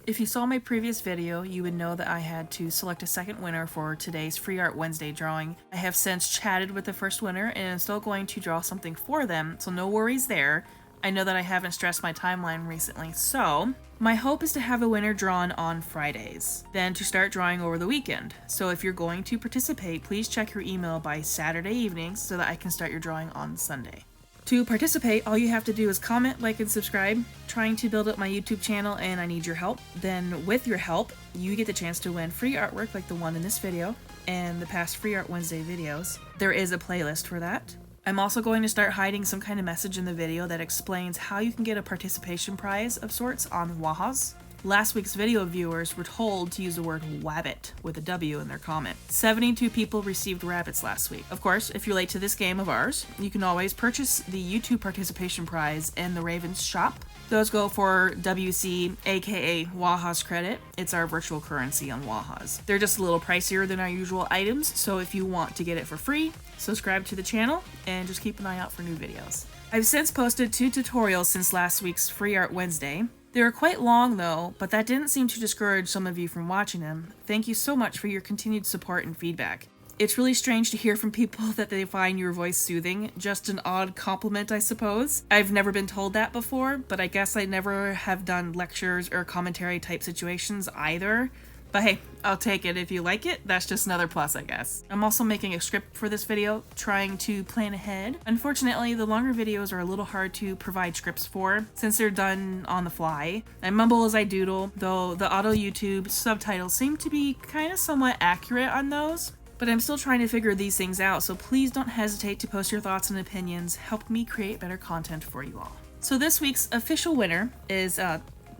If you saw my previous video, you would know that I had to select a second winner for today's Free Art Wednesday drawing. I have since chatted with the first winner and I'm still going to draw something for them, so no worries there. I know that I haven't stressed my timeline recently, so my hope is to have a winner drawn on Fridays, then to start drawing over the weekend. So if you're going to participate, please check your email by Saturday evenings so that I can start your drawing on Sunday. To participate, all you have to do is comment, like, and subscribe. Trying to build up my YouTube channel and I need your help. Then with your help, you get the chance to win free artwork like the one in this video and the past Free Art Wednesday videos. There is a playlist for that. I'm also going to start hiding some kind of message in the video that explains how you can get a participation prize of sorts on Wajas. Last week's video viewers were told to use the word wabbit with a W in their comment. 72 people received rabbits last week. Of course, if you're late to this game of ours, you can always purchase the YouTube participation prize in the Ravens shop. Those go for WC, aka Wajas credit. It's our virtual currency on Wajas. They're just a little pricier than our usual items, so if you want to get it for free, subscribe to the channel and just keep an eye out for new videos. I've since posted 2 tutorials since last week's Free Art Wednesday. They were quite long though, but that didn't seem to discourage some of you from watching them. Thank you so much for your continued support and feedback. It's really strange to hear from people that they find your voice soothing. Just an odd compliment, I suppose. I've never been told that before, but I guess I never have done lectures or commentary type situations either. But hey, I'll take it if you like it. That's just another plus, I guess. I'm also making a script for this video, trying to plan ahead. Unfortunately, the longer videos are a little hard to provide scripts for, since they're done on the fly. I mumble as I doodle, though the auto YouTube subtitles seem to be kind of somewhat accurate on those. But I'm still trying to figure these things out, so please don't hesitate to post your thoughts and opinions. Help me create better content for you all. So this week's official winner is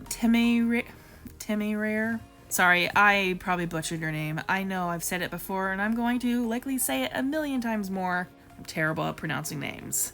Temerair. Sorry, I probably butchered your name. I know I've said it before, and I'm going to likely say it a million times more. I'm terrible at pronouncing names.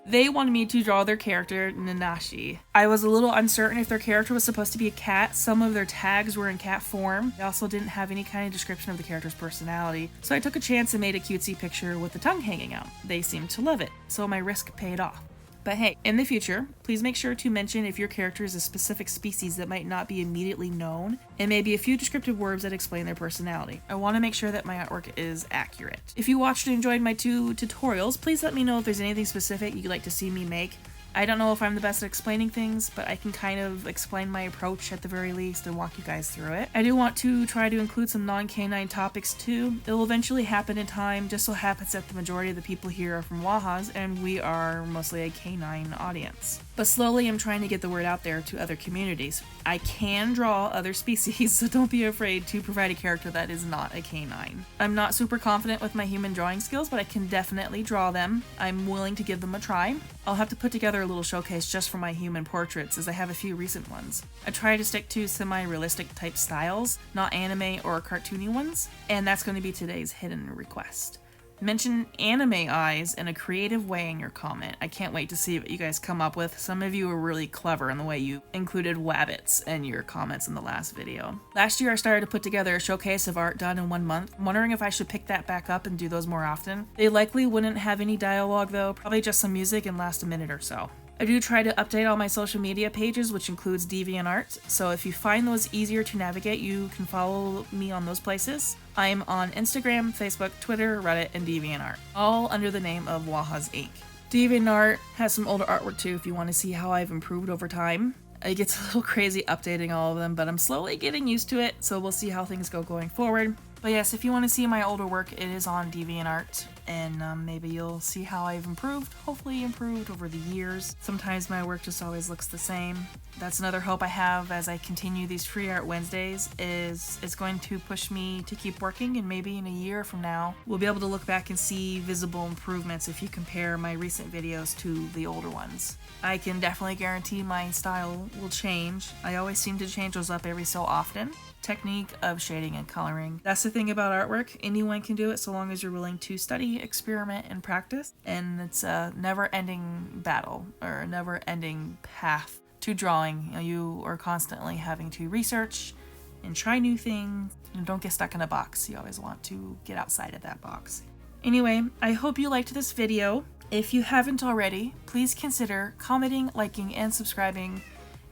They wanted me to draw their character, Nanashi. I was a little uncertain if their character was supposed to be a cat. Some of their tags were in cat form. They also didn't have any kind of description of the character's personality, so I took a chance and made a cutesy picture with the tongue hanging out. They seemed to love it, so my risk paid off. But hey, in the future, please make sure to mention if your character is a specific species that might not be immediately known, and maybe a few descriptive words that explain their personality. I want to make sure that my artwork is accurate. If you watched and enjoyed my 2 tutorials, please let me know if there's anything specific you'd like to see me make. I don't know if I'm the best at explaining things, but I can kind of explain my approach at the very least and walk you guys through it. I do want to try to include some non-canine topics too. It will eventually happen in time. Just so happens that the majority of the people here are from Wajas, and we are mostly a canine audience. But slowly I'm trying to get the word out there to other communities. I can draw other species, so don't be afraid to provide a character that is not a canine. I'm not super confident with my human drawing skills, but I can definitely draw them. I'm willing to give them a try. I'll have to put together a little showcase just for my human portraits, as I have a few recent ones. I try to stick to semi-realistic type styles, not anime or cartoony ones, and that's going to be today's hidden request. Mention anime eyes in a creative way in your comment. I can't wait to see what you guys come up with. Some of you are really clever in the way you included wabbits in your comments in the last video. Last year I started to put together a showcase of art done in 1 month. I'm wondering if I should pick that back up and do those more often. They likely wouldn't have any dialogue though, probably just some music and last a minute or so. I do try to update all my social media pages, which includes DeviantArt, so if you find those easier to navigate, you can follow me on those places. I'm on Instagram, Facebook, Twitter, Reddit, and DeviantArt, all under the name of Wajas Inc. DeviantArt has some older artwork too if you want to see how I've improved over time. It gets a little crazy updating all of them, but I'm slowly getting used to it, so we'll see how things go going forward. But yes, if you want to see my older work, it is on DeviantArt, and maybe you'll see how I've improved, hopefully improved over the years. Sometimes my work just always looks the same. That's another hope I have as I continue these Free Art Wednesdays, is it's going to push me to keep working, and maybe in a year from now, we'll be able to look back and see visible improvements if you compare my recent videos to the older ones. I can definitely guarantee my style will change. I always seem to change those up every so often. Technique of shading and coloring. That's the thing about artwork. Anyone can do it so long as you're willing to study, experiment, and practice. And it's a never-ending battle, or a never-ending path to drawing. You are constantly having to research and try new things. And don't get stuck in a box. You always want to get outside of that box. Anyway, I hope you liked this video. If you haven't already, please consider commenting, liking, and subscribing.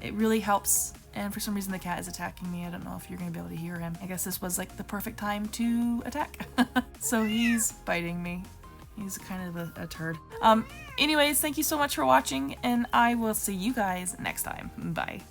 It really helps. And for some reason the cat is attacking me. I don't know if you're gonna be able to hear him. I guess this was like the perfect time to attack. So he's biting me. He's kind of a turd. Anyways, thank you so much for watching, and I will see you guys next time. Bye.